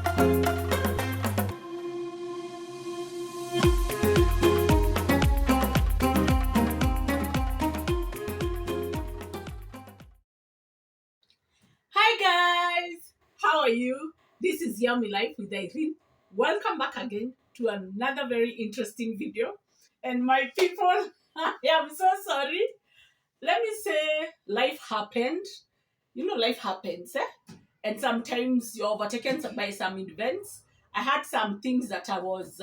Hi guys, how are you? This is Yummy Life with Irene. Welcome back again to another very interesting video. And my people, I am so sorry. Let me say life happened. You know, life happens, eh? And sometimes you're overtaken by some events. I had some things that I was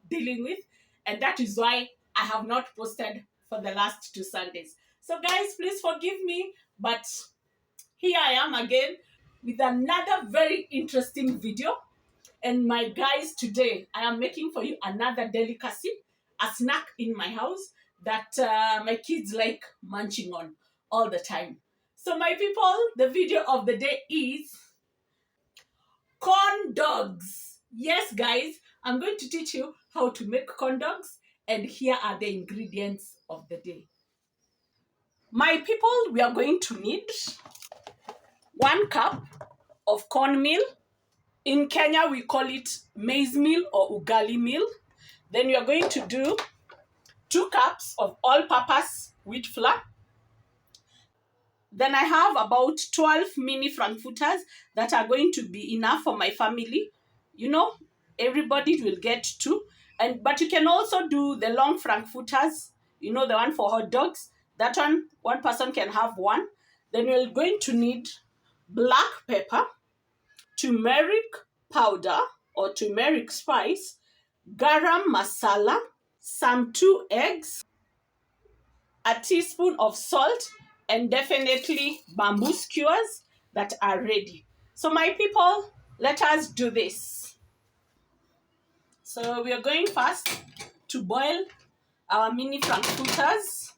dealing with, and that is why I have not posted for the last 2 Sundays. So, guys, please forgive me, but here I am again with another very interesting video. And my guys, today I am making for you another delicacy, a snack in my house that my kids like munching on all the time. So, my people, the video of the day is corn dogs. Yes, guys, I'm going to teach you how to make corn dogs, and here are the ingredients of the day. My people, we are going to need 1 cup of cornmeal. In Kenya, we call it maize meal or ugali meal. Then you're going to do 2 cups of all-purpose wheat flour. Then I have about 12 mini frankfurters that are going to be enough for my family. You know, everybody will get 2. But you can also do the long frankfurters, you know, the one for hot dogs. That one person can have 1. Then you're going to need black pepper, turmeric powder or turmeric spice, garam masala, some 2 eggs, a teaspoon of salt, and definitely bamboo skewers that are ready. So my people, let us do this. So we are going first to boil our mini frankfurters,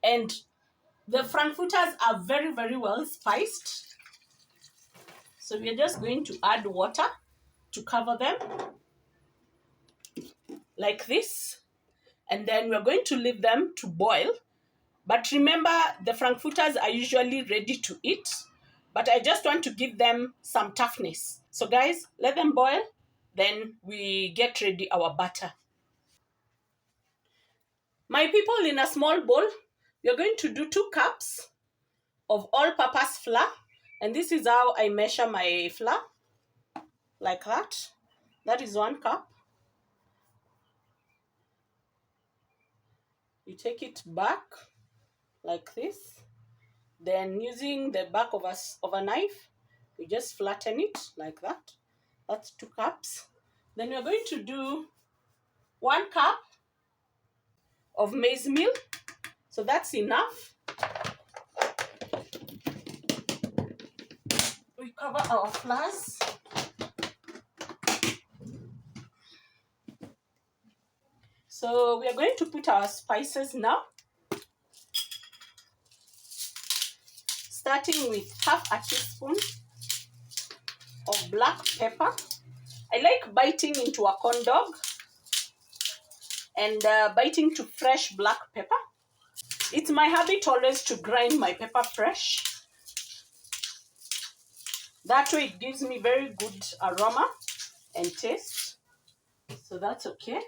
and the frankfurters are very, very well spiced. So we are just going to add water to cover them like this, and then we're going to leave them to boil. But remember, the frankfurters are usually ready to eat, but I just want to give them some toughness. So guys, let them boil, then we get ready our butter. My people, in a small bowl, we're going to do 2 cups of all-purpose flour, and this is how I measure my flour, like that. That is 1 cup. You take it back like this. Then using the back of a knife, you just flatten it like that. That's 2 cups. Then we're going to do 1 cup of maize meal. So that's enough. We cover our flours. So we are going to put our spices now, starting with half a teaspoon of black pepper. I like biting into a corn dog and biting to fresh black pepper. It's my habit always to grind my pepper fresh. That way it gives me very good aroma and taste. So that's okay.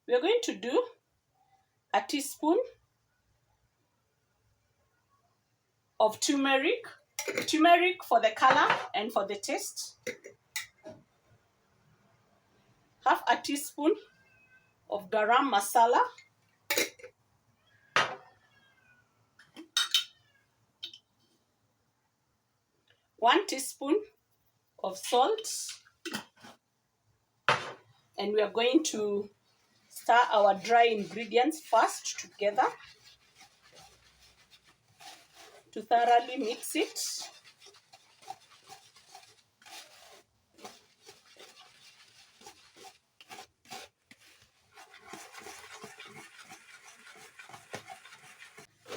We are going to do a teaspoon of turmeric for the color and for the taste. Half a teaspoon of garam masala. One teaspoon of salt. And we are going to stir our dry ingredients first together to thoroughly mix it.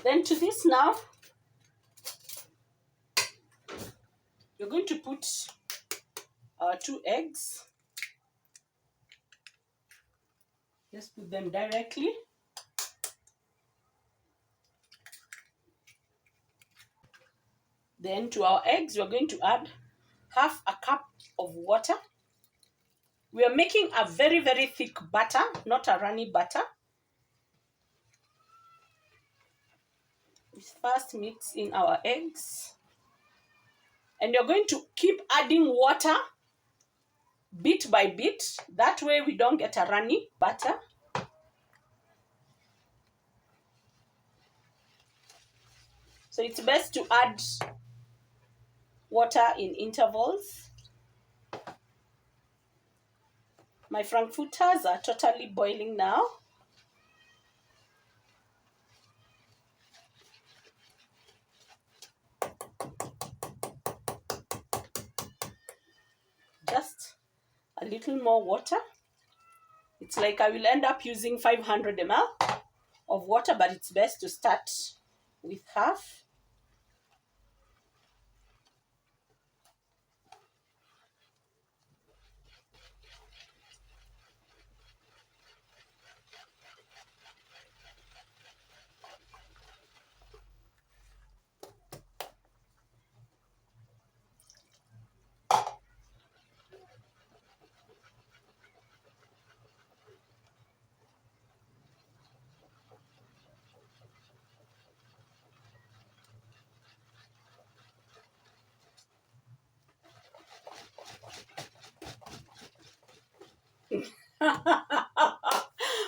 Then to this now, you're going to put our 2 eggs. Just put them directly. Then to our eggs, we're going to add half a cup of water. We are making a very, very thick butter, not a runny butter. We first mix in our eggs. And you're going to keep adding water bit by bit. That way we don't get a runny butter. So it's best to add water in intervals. My frankfurters are totally boiling now. Just a little more water. It's like I will end up using 500 ml of water, but it's best to start with half.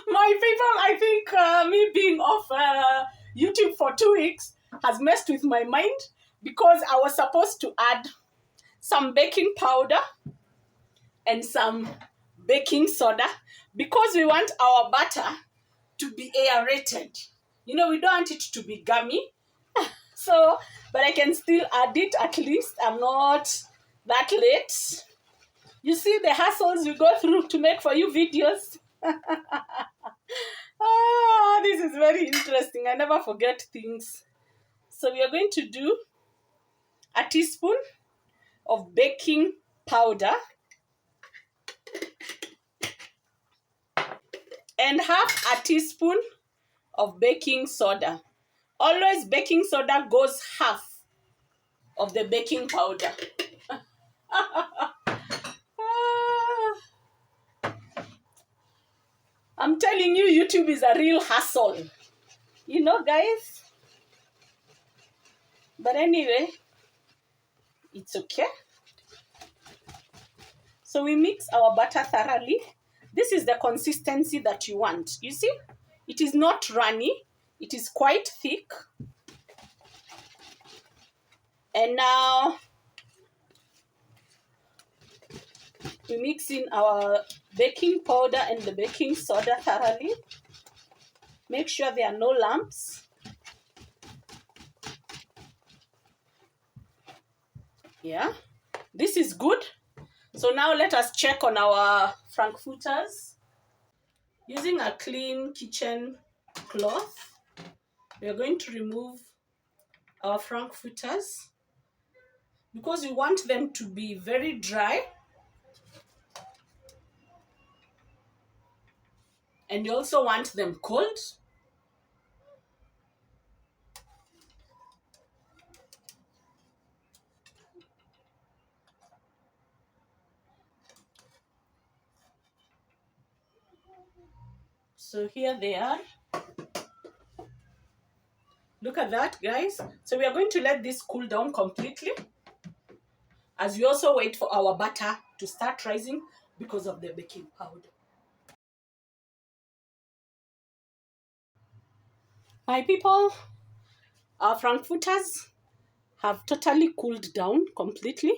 My people, I think me being off YouTube for 2 weeks has messed with my mind, because I was supposed to add some baking powder and some baking soda, because we want our butter to be aerated. You know, we don't want it to be gummy. So, but I can still add it. At least I'm not that late. You see the hassles we go through to make for you videos. This is very interesting. I never forget things. So we are going to do a teaspoon of baking powder and half a teaspoon of baking soda. Always baking soda goes half of the baking powder. I'm telling you, YouTube is a real hassle. You know, guys? But anyway, it's okay. So we mix our butter thoroughly. This is the consistency that you want. You see? It is not runny. It is quite thick. And now we mix in our baking powder and the baking soda thoroughly. Make sure there are no lumps. Yeah, this is good. So now let us check on our frankfurters. Using a clean kitchen cloth, we are going to remove our frankfurters, because we want them to be very dry. And you also want them cold. So here they are. Look at that, guys. So we are going to let this cool down completely, as we also wait for our butter to start rising because of the baking powder. My people, our frankfurters have totally cooled down completely.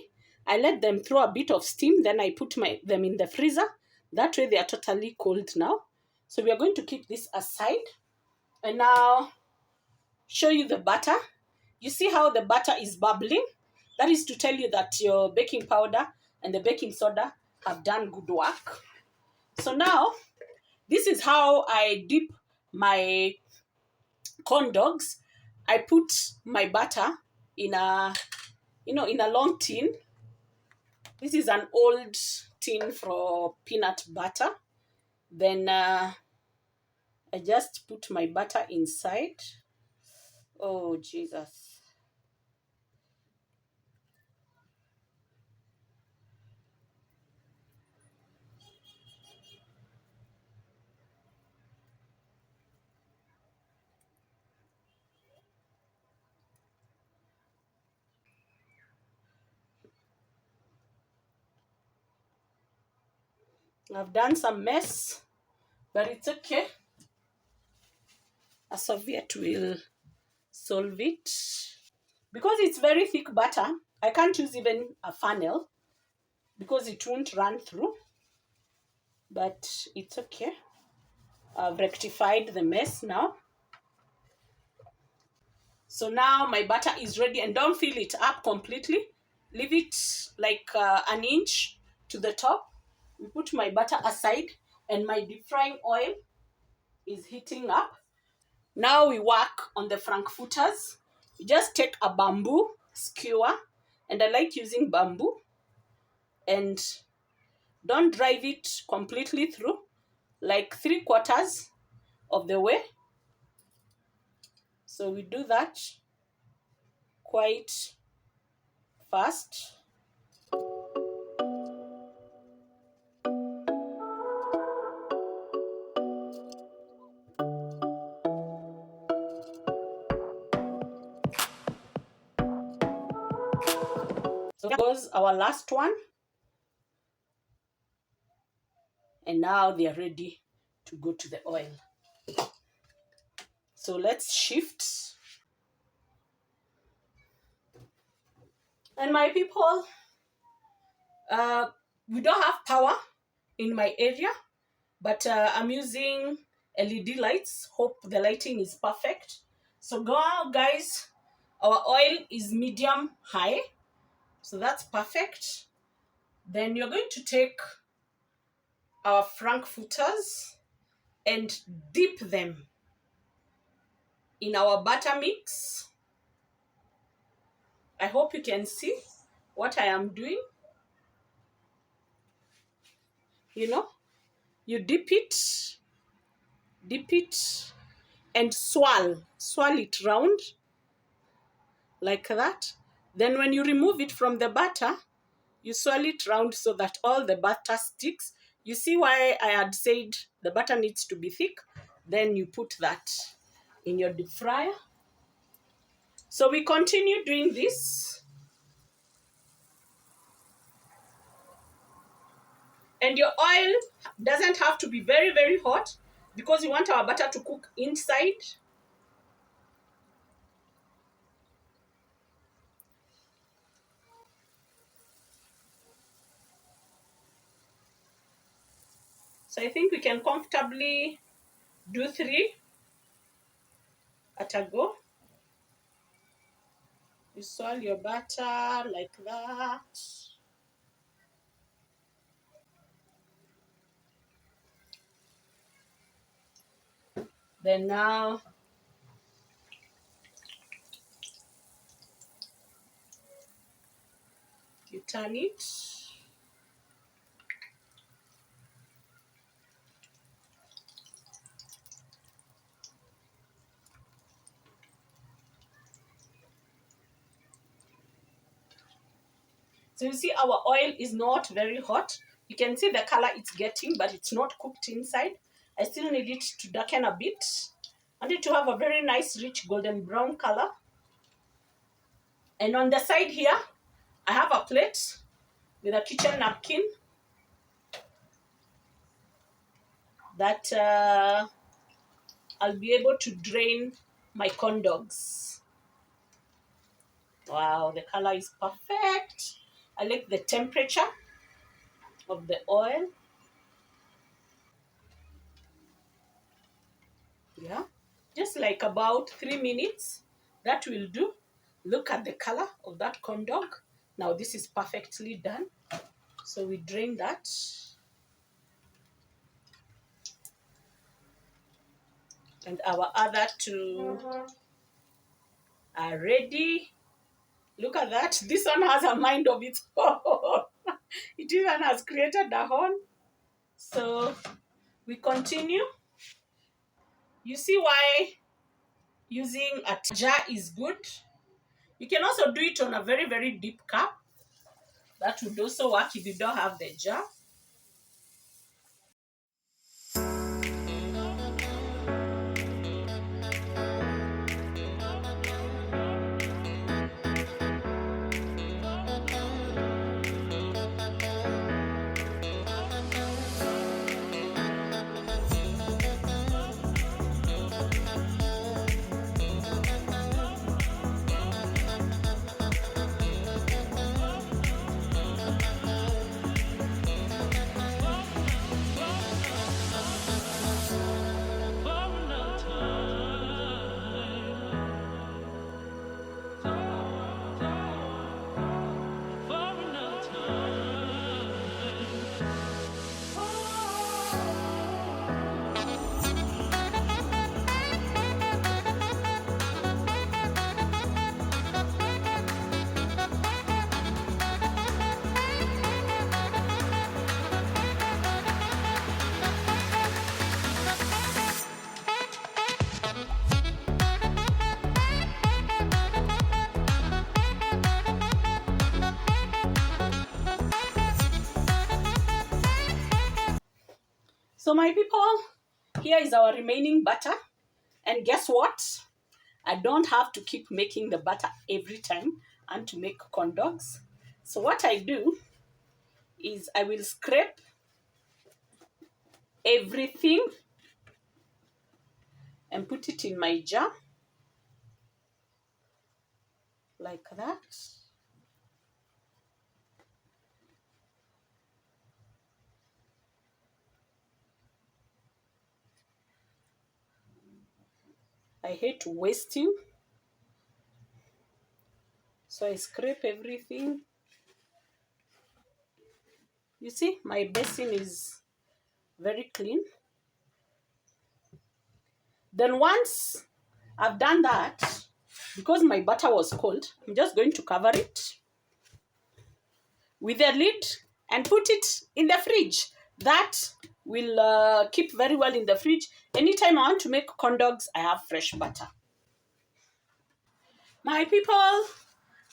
I let them throw a bit of steam, then I put them in the freezer. That way they are totally cold now. So we are going to keep this aside. And now show you the butter. You see how the butter is bubbling? That is to tell you that your baking powder and the baking soda have done good work. So now, this is how I dip my corn dogs. I put my butter in a, in a long tin. This is an old tin for peanut butter. Then I just put my butter inside. Oh, Jesus. I've done some mess, but it's okay. A Soviet will solve it. Because it's very thick butter, I can't use even a funnel because it won't run through. But it's okay. I've rectified the mess now. So now my butter is ready, and don't fill it up completely. Leave it like an inch to the top. We put my butter aside, and my deep frying oil is heating up. Now we work on the frankfurters. You just take a bamboo skewer, and I like using bamboo, and don't drive it completely through, like 3/4 of the way. So we do that quite fast. So that was our last one. And now they are ready to go to the oil. So let's shift. And my people, we don't have power in my area, but I'm using LED lights. Hope the lighting is perfect. So go out, guys. Our oil is medium high, so that's perfect. Then you're going to take our frankfurters and dip them in our butter mix. I hope you can see what I am doing. You know, you dip it, and swirl it round like that. Then when you remove it from the butter, you swirl it round so that all the butter sticks. You see why I had said the butter needs to be thick? Then you put that in your deep fryer. So we continue doing this. And your oil doesn't have to be very, very hot because we want our butter to cook inside. So I think we can comfortably do 3 at a go. You swirl your butter like that. Then now you turn it. So you see our oil is not very hot. You can see the color it's getting, but it's not cooked inside. I still need it to darken a bit. I need to have a very nice, rich golden brown color. And on the side here, I have a plate with a kitchen napkin that I'll be able to drain my corn dogs. Wow, the color is perfect. I like the temperature of the oil. Yeah, just like about 3 minutes. That will do. Look at the color of that corn dog. Now this is perfectly done. So we drain that. And our other 2 are ready. Look at that. This one has a mind of its own. It even has created a horn. So we continue. You see why using a jar is good. You can also do it on a very, very deep cup. That would also work if you don't have the jar. So my people, here is our remaining butter. And guess what? I don't have to keep making the butter every time and to make corn dogs. So what I do is I will scrape everything and put it in my jar like that. I hate wasting, so I scrape everything. You see, my basin is very clean. Then once I've done that, because my butter was cold, I'm just going to cover it with a lid and put it in the fridge. That will keep very well in the fridge. Anytime I want to make corn dogs, I have fresh butter. My people,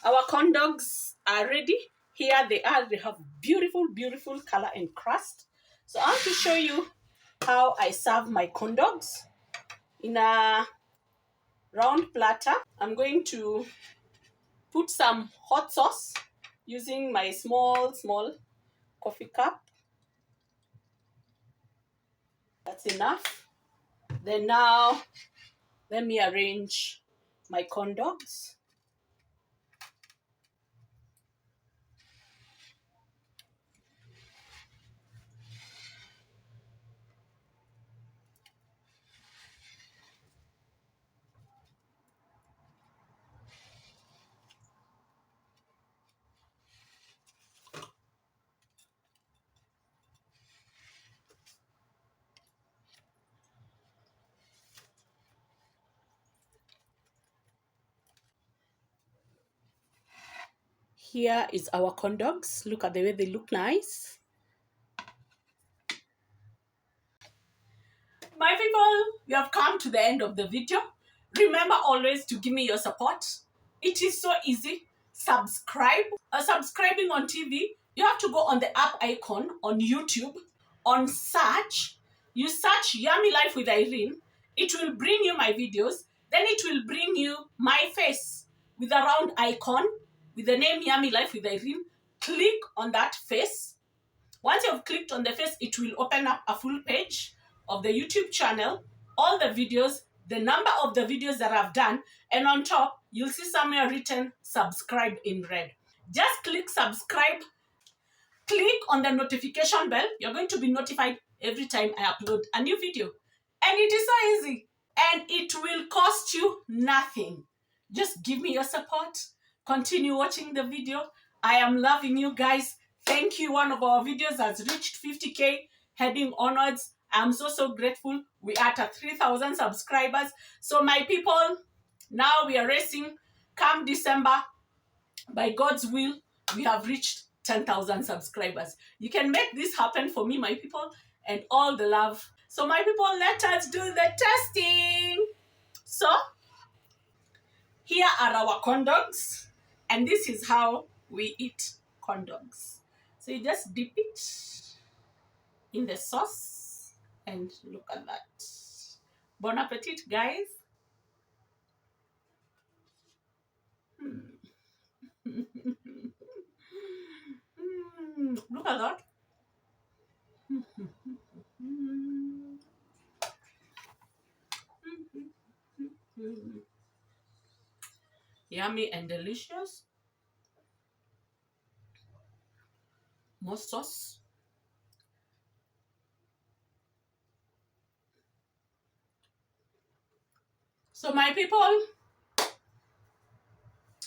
our corn dogs are ready. Here they are. They have beautiful, beautiful color and crust. So I want to show you how I serve my corn dogs in a round platter. I'm going to put some hot sauce using my small coffee cup. That's enough. Then now, let me arrange my corn dogs. Here is our corn dogs. Look at the way they look nice. My people, we have come to the end of the video. Remember always to give me your support. It is so easy. Subscribe. Subscribing on TV, you have to go on the app icon on YouTube. On search, you search Yummy Life with Irene. It will bring you my videos. Then it will bring you my face with a round icon with the name Yummy Life with Irene. Click on that face. Once you have clicked on the face, it will open up a full page of the YouTube channel, all the videos, the number of the videos that I've done, and on top, you'll see somewhere written subscribe in red. Just click subscribe, click on the notification bell. You're going to be notified every time I upload a new video. And it is so easy. And it will cost you nothing. Just give me your support. Continue watching the video. I am loving you guys. Thank you. One of our videos has reached 50K, heading onwards. I'm so grateful. We are at 3,000 subscribers. So my people, now we are racing. Come December, by God's will, we have reached 10,000 subscribers. You can make this happen for me, my people, and all the love. So my people, let us do the testing. So here are our corn dogs, and this is how we eat corn dogs. So you just dip it in the sauce, and look at that. Bon appetit, guys. Look at that. Yummy and delicious. More sauce. So my people,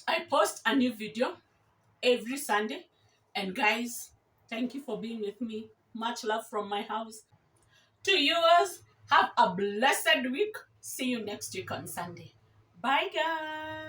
I post a new video every Sunday. And guys, thank you for being with me. Much love from my house. To yours, have a blessed week. See you next week on Sunday. Bye, guys.